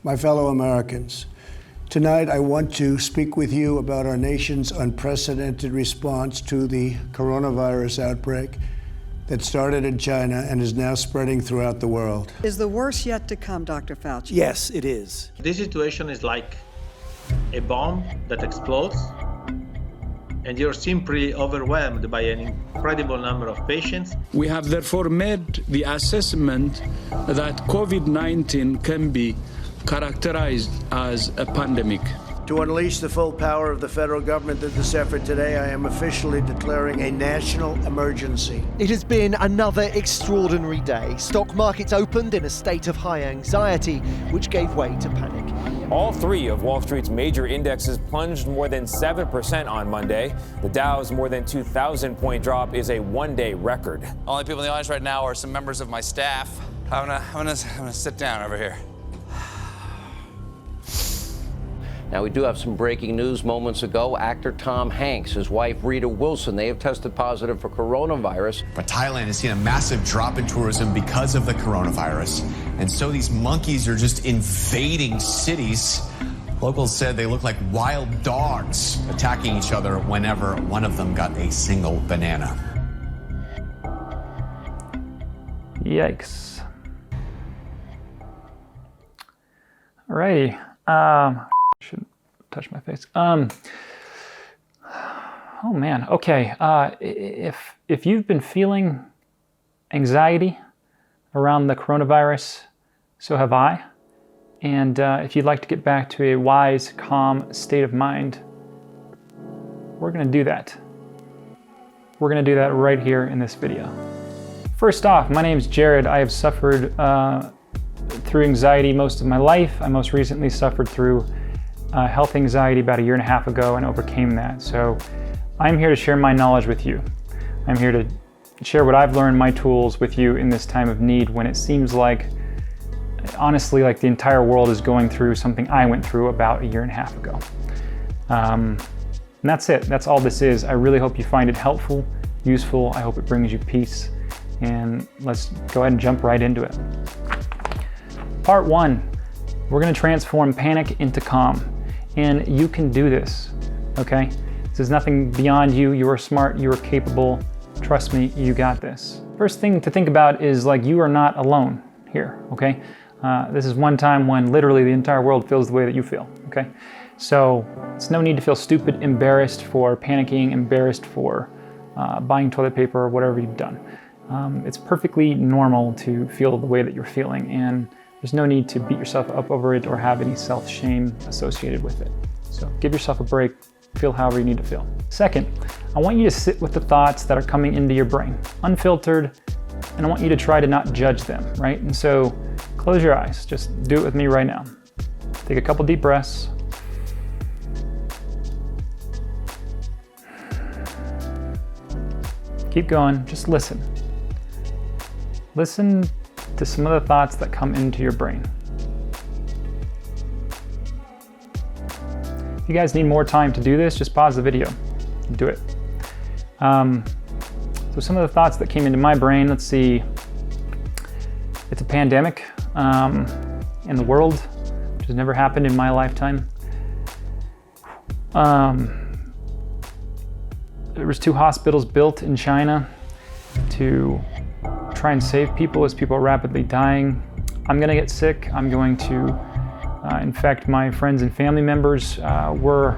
my fellow Americans. Tonight, I want to speak with you about our nation's unprecedented response to the coronavirus outbreak that started in China and is now spreading throughout the world. Is the worst yet to come, Dr. Fauci? Yes, it is. This situation is like a bomb that explodes, and you're simply overwhelmed by an incredible number of patients. We have therefore made the assessment that COVID-19 can be characterized as a pandemic. To unleash the full power of the federal government in this effort today, I am officially declaring a national emergency. It has been another extraordinary day. Stock markets opened in a state of high anxiety, which gave way to panic. All three of Wall Street's major indexes plunged more than 7% on Monday. The Dow's more than 2,000-point drop is a one-day record. Only people in the audience right now are some members of my staff. I'm gonna sit down over here. Now, we do have some breaking news moments ago. Actor Tom Hanks, his wife Rita Wilson, they have tested positive for coronavirus. But Thailand has seen a massive drop in tourism because of the coronavirus. And so these monkeys are just invading cities. Locals said they look like wild dogs attacking each other whenever one of them got a single banana. Yikes. Alrighty. Shouldn't touch my face. Oh man. Okay. If you've been feeling anxiety around the coronavirus, so have I. And if you'd like to get back to a wise, calm state of mind, we're going to do that. We're going to do that right here in this video. First off, my name's Jared. I have suffered through anxiety most of my life. I most recently suffered through health anxiety about 1.5 years ago and overcame that. So I'm here to share my knowledge with you. I'm here to share what I've learned, my tools with you in this time of need when it seems like, honestly, like the entire world is going through something I went through about 1.5 years ago. And that's it. That's all this is. I really hope you find it helpful, useful. I hope it brings you peace. And let's go ahead and jump right into it. Part 1, we're going to transform panic into calm. And you can do this, okay? This is nothing beyond you. You are smart, you are capable. Trust me, you got this. First thing to think about is like you are not alone here, okay? This is one time when literally the entire world feels the way that you feel, okay? So it's no need to feel stupid, embarrassed for panicking, embarrassed for buying toilet paper or whatever you've done. It's perfectly normal to feel the way that you're feeling, and there's no need to beat yourself up over it or have any self-shame associated with it. So give yourself a break, feel however you need to feel. Second, I want you to sit with the thoughts that are coming into your brain, unfiltered, and I want you to try to not judge them, right? And so close your eyes, just do it with me right now. Take a couple deep breaths. Keep going, just listen. Listen to some of the thoughts that come into your brain. If you guys need more time to do this, just pause the video and do it. So some of the thoughts that came into my brain, let's see. It's a pandemic in the world, which has never happened in my lifetime. There was 2 hospitals built in China to try and save people as people are rapidly dying. I'm gonna get sick. I'm going to infect my friends and family members. We're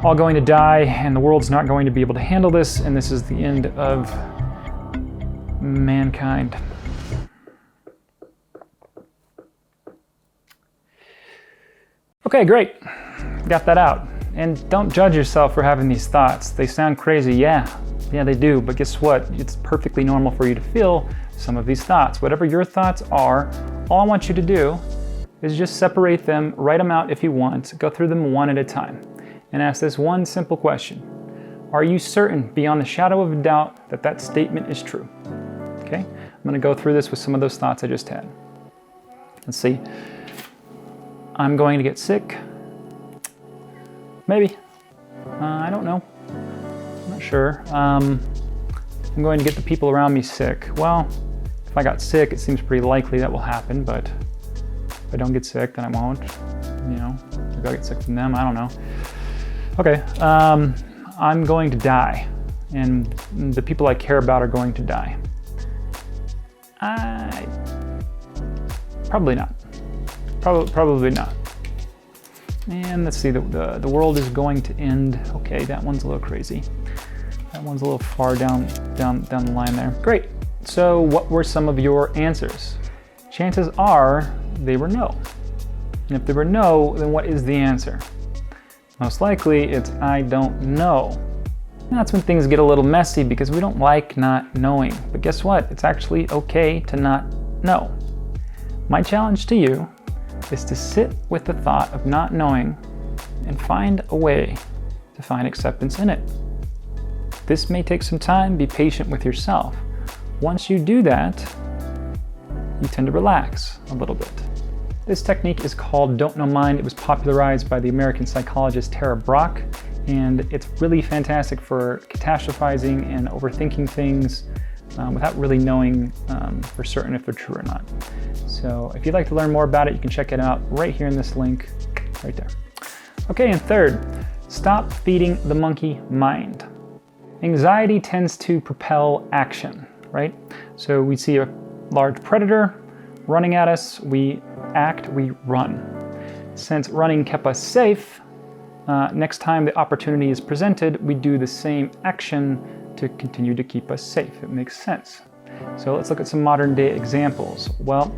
all going to die, and the world's not going to be able to handle this, and this is the end of mankind. Okay, great. Got that out. And don't judge yourself for having these thoughts. They sound crazy, yeah, they do, but guess what? It's perfectly normal for you to feel some of these thoughts. Whatever your thoughts are, all I want you to do is just separate them, write them out if you want, go through them one at a time, and ask this one simple question. Are you certain, beyond the shadow of a doubt, that that statement is true? Okay, I'm gonna go through this with some of those thoughts I just had. Let's see. I'm going to get sick. Maybe. I don't know. I'm not sure. I'm going to get the people around me sick. Well, if I got sick, it seems pretty likely that will happen, but If I don't get sick, then I won't. You know, maybe I'll get sick from them, I don't know. Okay, I'm going to die, and the people I care about are going to die. Probably not. Probably not. And let's see, the world is going to end. Okay, that one's a little crazy. That one's a little far down the line there. Great. So what were some of your answers? Chances are they were no. And if they were no, then what is the answer? Most likely it's I don't know. And that's when things get a little messy because we don't like not knowing. But guess what? It's actually okay to not know. My challenge to you is to sit with the thought of not knowing and find a way to find acceptance in it. This may take some time. Be patient with yourself. Once you do that, you tend to relax a little bit. This technique is called Don't Know Mind. It was popularized by the American psychologist Tara Brach, and it's really fantastic for catastrophizing and overthinking things without really knowing for certain if they're true or not. So if you'd like to learn more about it, you can check it out right here in this link, right there. Okay, and third, stop feeding the monkey mind. Anxiety tends to propel action, right? So we see a large predator running at us, we act, we run. Since running kept us safe, next time the opportunity is presented, we do the same action to continue to keep us safe. It makes sense. So let's look at some modern day examples. Well,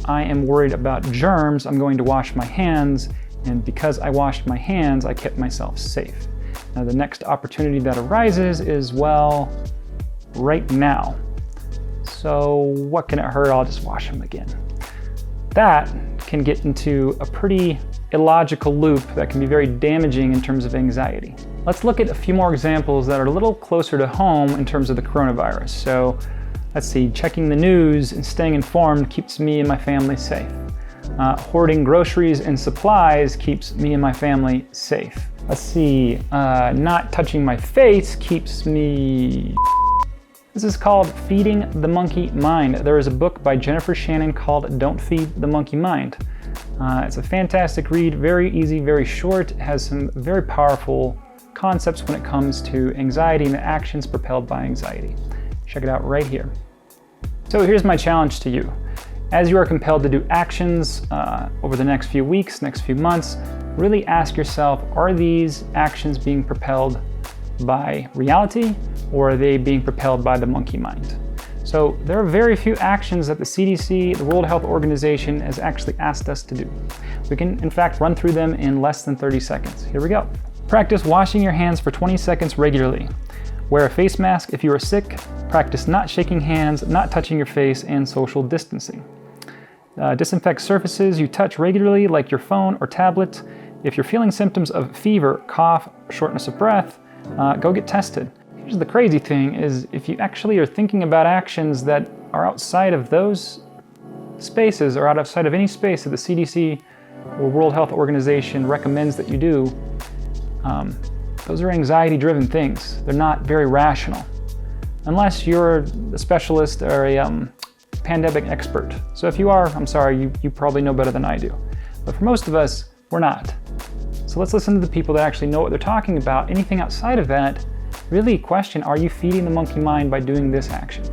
I am worried about germs, I'm going to wash my hands, and because I washed my hands, I kept myself safe. Now the next opportunity that arises is, well, right now. So what can it hurt? I'll just wash them again. That can get into a pretty illogical loop that can be very damaging in terms of anxiety. Let's look at a few more examples that are a little closer to home in terms of the coronavirus. So let's see, checking the news and staying informed keeps me and my family safe. Hoarding groceries and supplies keeps me and my family safe. Let's see, not touching my face keeps me... This is called Feeding the Monkey Mind. There is a book by Jennifer Shannon called Don't Feed the Monkey Mind. It's a fantastic read, very easy, very short. It has some very powerful concepts when it comes to anxiety and the actions propelled by anxiety. Check it out right here. So here's my challenge to you. As you are compelled to do actions over the next few weeks, next few months, really ask yourself, are these actions being propelled by reality, or are they being propelled by the monkey mind? So there are very few actions that the CDC, the World Health Organization, has actually asked us to do. We can, in fact, run through them in less than 30 seconds. Here we go. Practice washing your hands for 20 seconds regularly. Wear a face mask if you are sick. Practice not shaking hands, not touching your face, and social distancing. Disinfect surfaces you touch regularly, like your phone or tablet. If you're feeling symptoms of fever, cough, shortness of breath, go get tested. Here's the crazy thing is if you actually are thinking about actions that are outside of those spaces or outside of any space that the CDC or World Health Organization recommends that you do, those are anxiety-driven things. They're not very rational. Unless you're a specialist or a pandemic expert. So if you are, I'm sorry, you probably know better than I do. But for most of us, we're not. So let's listen to the people that actually know what they're talking about. Anything outside of that, really question, are you feeding the monkey mind by doing this action?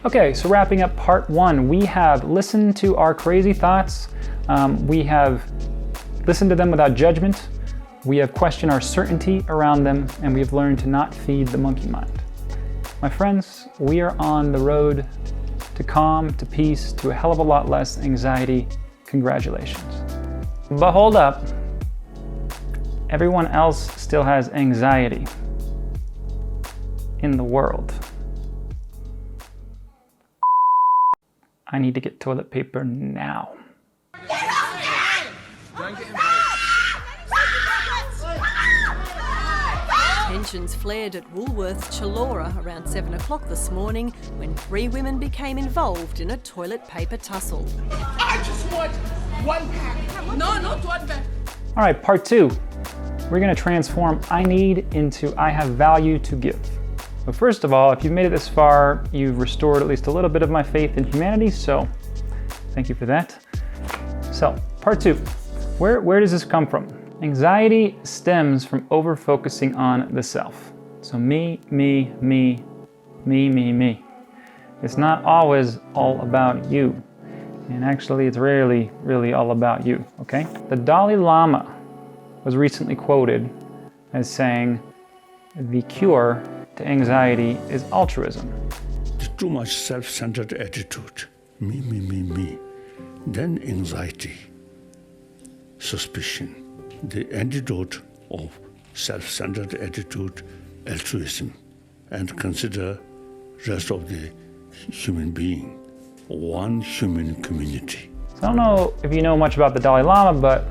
Okay, so wrapping up part one, we have listened to our crazy thoughts. We have listened to them without judgment. We have questioned our certainty around them, and we have learned to not feed the monkey mind. My friends, we are on the road to calm, to peace, to a hell of a lot less anxiety. Congratulations. But hold up. Everyone else still has anxiety in the world. I need to get toilet paper now. Tensions flared at Woolworths Chullora around 7 o'clock this morning when 3 women became involved in a toilet paper tussle. I just want 1 pack. No, not 1 pack. All right, part two. We're gonna transform I need into I have value to give. So first of all, if you've made it this far, you've restored at least a little bit of my faith in humanity, so thank you for that. So Part 2, where does this come from? Anxiety stems from over-focusing on the self. So me. It's not always all about you. And actually, it's rarely really all about you, okay? The Dalai Lama was recently quoted as saying, the cure to anxiety is altruism. Too much self-centered attitude, me, then anxiety, suspicion. The antidote of self-centered attitude, altruism, and consider rest of the human being, one human community. So I don't know if you know much about the Dalai Lama, but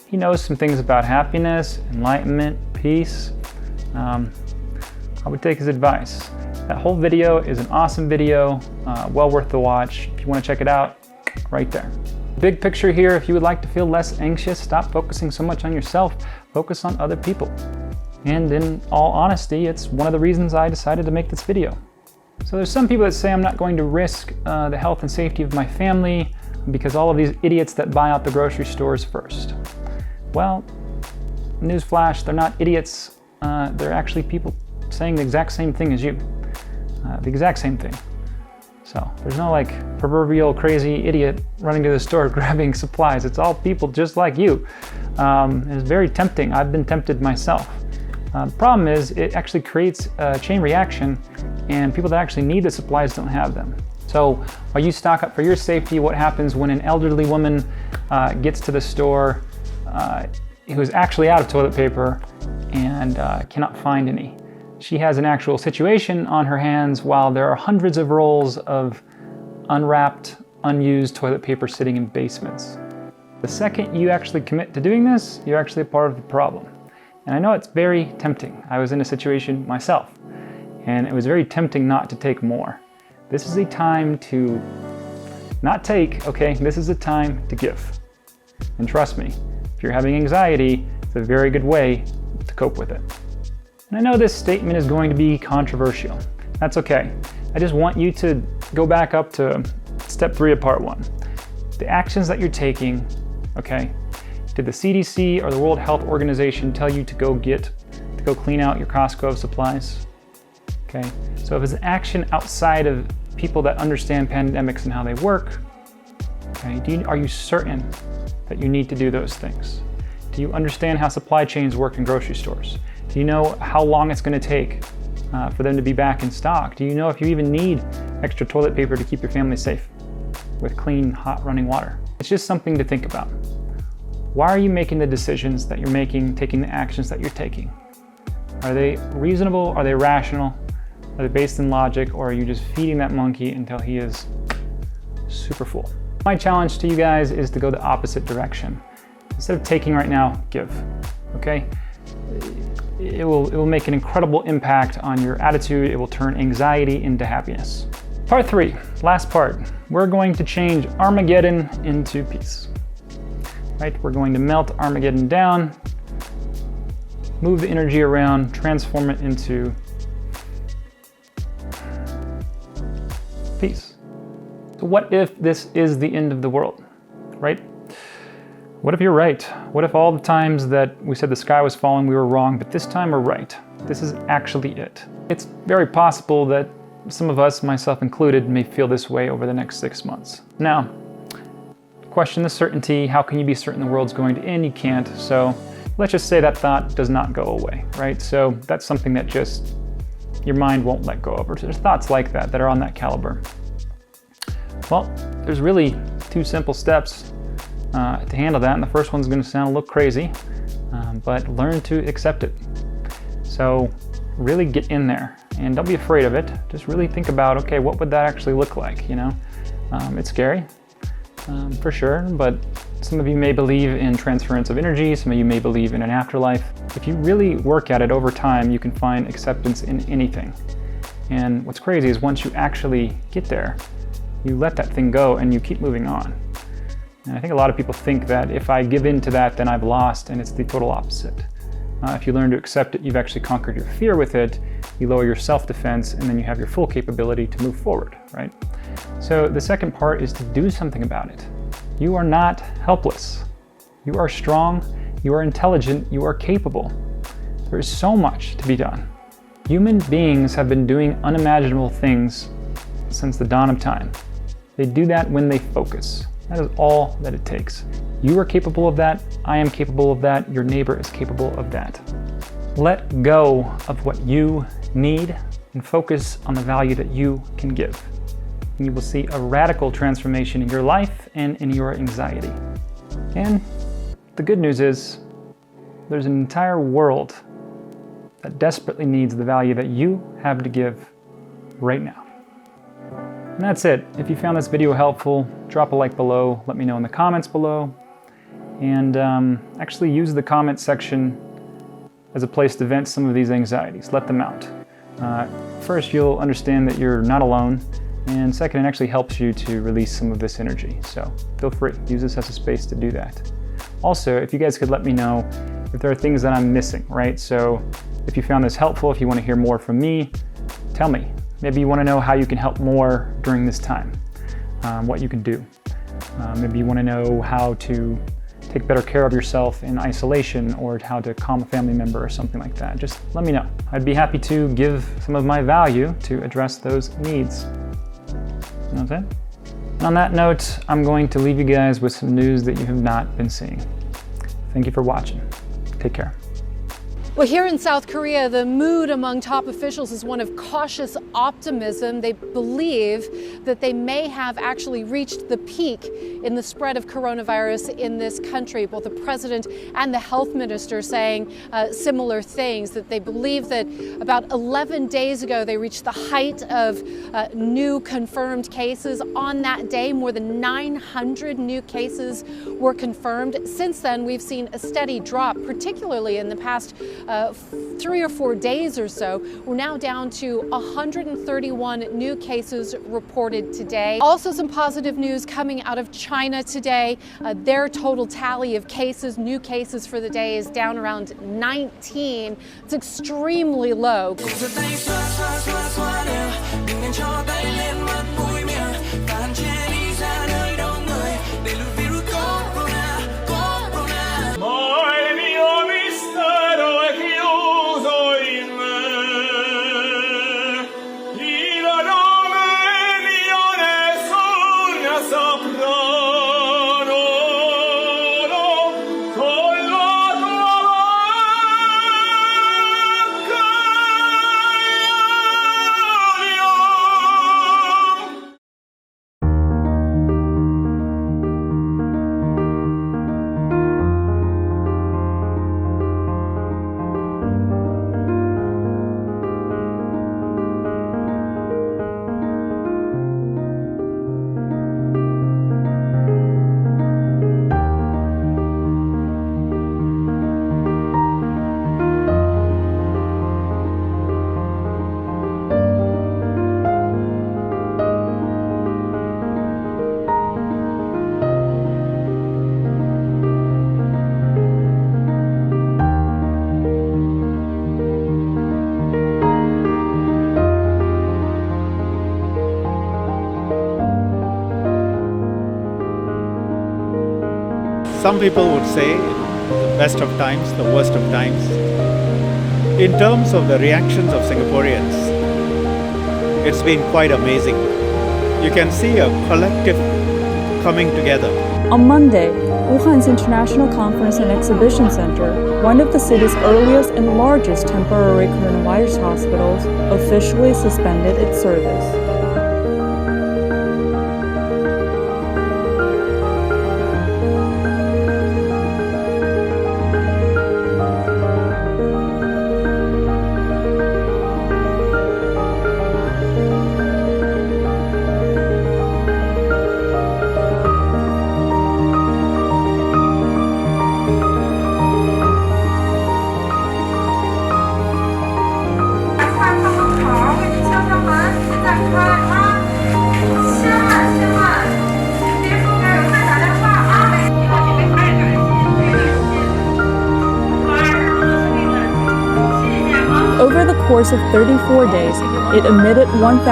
he knows some things about happiness, enlightenment, peace. I would take his advice. That whole video is an awesome video, well worth the watch. If you want to check it out, right there. Big picture here, if you would like to feel less anxious, stop focusing so much on yourself, focus on other people. And in all honesty, it's one of the reasons I decided to make this video. So there's some people that say I'm not going to risk the health and safety of my family because all of these idiots that buy out the grocery stores first. Well, newsflash, they're not idiots. They're actually people saying the exact same thing as you. The exact same thing. So there's no like proverbial crazy idiot running to the store grabbing supplies. It's all people just like you. It's very tempting. I've been tempted myself. The problem is it actually creates a chain reaction, and people that actually need the supplies don't have them. So while you stock up for your safety, what happens when an elderly woman gets to the store who's actually out of toilet paper and cannot find any? She has an actual situation on her hands while there are hundreds of rolls of unwrapped, unused toilet paper sitting in basements. The second you actually commit to doing this, you're actually a part of the problem. And I know it's very tempting. I was in a situation myself, and it was very tempting not to take more. This is a time to not take, okay? This is a time to give. And trust me, if you're having anxiety, it's a very good way to cope with it. And I know this statement is going to be controversial. That's okay. I just want you to go back up to step 3 of part 1. The actions that you're taking, okay? Did the CDC or the World Health Organization tell you to go clean out your Costco of supplies? Okay, so if it's an action outside of people that understand pandemics and how they work, okay, are you certain that you need to do those things? Do you understand how supply chains work in grocery stores? Do you know how long it's going to take for them to be back in stock? Do you know if you even need extra toilet paper to keep your family safe with clean, hot running water? It's just something to think about. Why are you making the decisions that you're making, taking the actions that you're taking? Are they reasonable? Are they rational? Are they based in logic? Or are you just feeding that monkey until he is super full? My challenge to you guys is to go the opposite direction. Instead of taking right now, give, okay? It will make an incredible impact on your attitude. It will turn anxiety into happiness. Part 3, last part. We're going to change Armageddon into peace. Right, we're going to melt Armageddon down, move the energy around, transform it into peace. So what if this is the end of the world, right? What if you're right? What if all the times that we said the sky was falling, we were wrong, but this time we're right? This is actually it. It's very possible that some of us, myself included, may feel this way over the next 6 months. Now, question the certainty. How can you be certain the world's going to end? You can't. So let's just say that thought does not go away, right? So that's something that just your mind won't let go of. There's thoughts like that are on that caliber. Well, there's really 2 simple steps to handle that. And the first one's going to sound a little crazy, but learn to accept it. So really get in there and don't be afraid of it. Just really think about, okay, what would that actually look like? You know, it's scary. For sure, but some of you may believe in transference of energy, some of you may believe in an afterlife. If you really work at it over time, you can find acceptance in anything. And what's crazy is once you actually get there, you let that thing go and you keep moving on. And I think a lot of people think that if I give in to that, then I've lost, and it's the total opposite. If you learn to accept it, you've actually conquered your fear with it, you lower your self-defense, and then you have your full capability to move forward, right? So the second part is to do something about it. You are not helpless. You are strong, you are intelligent, you are capable. There is so much to be done. Human beings have been doing unimaginable things since the dawn of time. They do that when they focus. That is all that it takes. You are capable of that, I am capable of that, your neighbor is capable of that. Let go of what you need and focus on the value that you can give. And you will see a radical transformation in your life and in your anxiety. And the good news is, there's an entire world that desperately needs the value that you have to give right now. And that's it. If you found this video helpful, drop a like below, let me know in the comments below, and actually use the comment section as a place to vent some of these anxieties. Let them out. First, you'll understand that you're not alone, and second, it actually helps you to release some of this energy. So feel free, use this as a space to do that. Also, if you guys could let me know if there are things that I'm missing, right? So if you found this helpful, if you want to hear more from me, tell me. Maybe you want to know how you can help more during this time, what you can do. Maybe you want to know how to take better care of yourself in isolation, or how to calm a family member or something like that. Just let me know. I'd be happy to give some of my value to address those needs. You know what I'm saying? And on that note, I'm going to leave you guys with some news that you have not been seeing. Thank you for watching. Take care. Well, here in South Korea, the mood among top officials is one of cautious optimism. They believe that they may have actually reached the peak in the spread of coronavirus in this country. Both the president and the health minister saying similar things, that they believe that about 11 days ago they reached the height of new confirmed cases. On that day, more than 900 new cases were confirmed. Since then, we've seen a steady drop, particularly in the past 3 or 4 days or so. We're now down to 131 new cases reported today. Also, some positive news coming out of China today. Their total tally of cases, new cases for the day, is down around 19. It's extremely low. Some people would say the best of times, the worst of times. In terms of the reactions of Singaporeans, it's been quite amazing. You can see a collective coming together. On Monday, Wuhan's International Conference and Exhibition Center, one of the city's earliest and largest temporary coronavirus hospitals, officially suspended its service. Hãy subscribe cho kênh Ghiền Mì Gõ để không bỏ lỡ course of 34 days, it admitted 1,848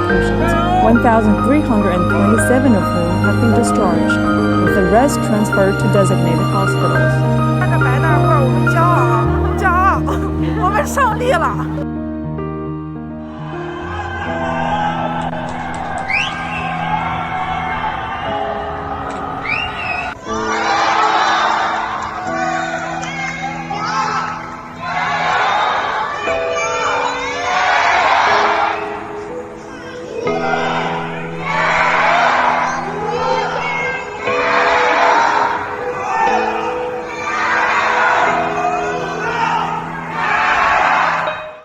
patients, 1,327 of whom have been discharged, with the rest transferred to designated hospitals. 看着白大褂，我们骄傲，骄傲，我们胜利了。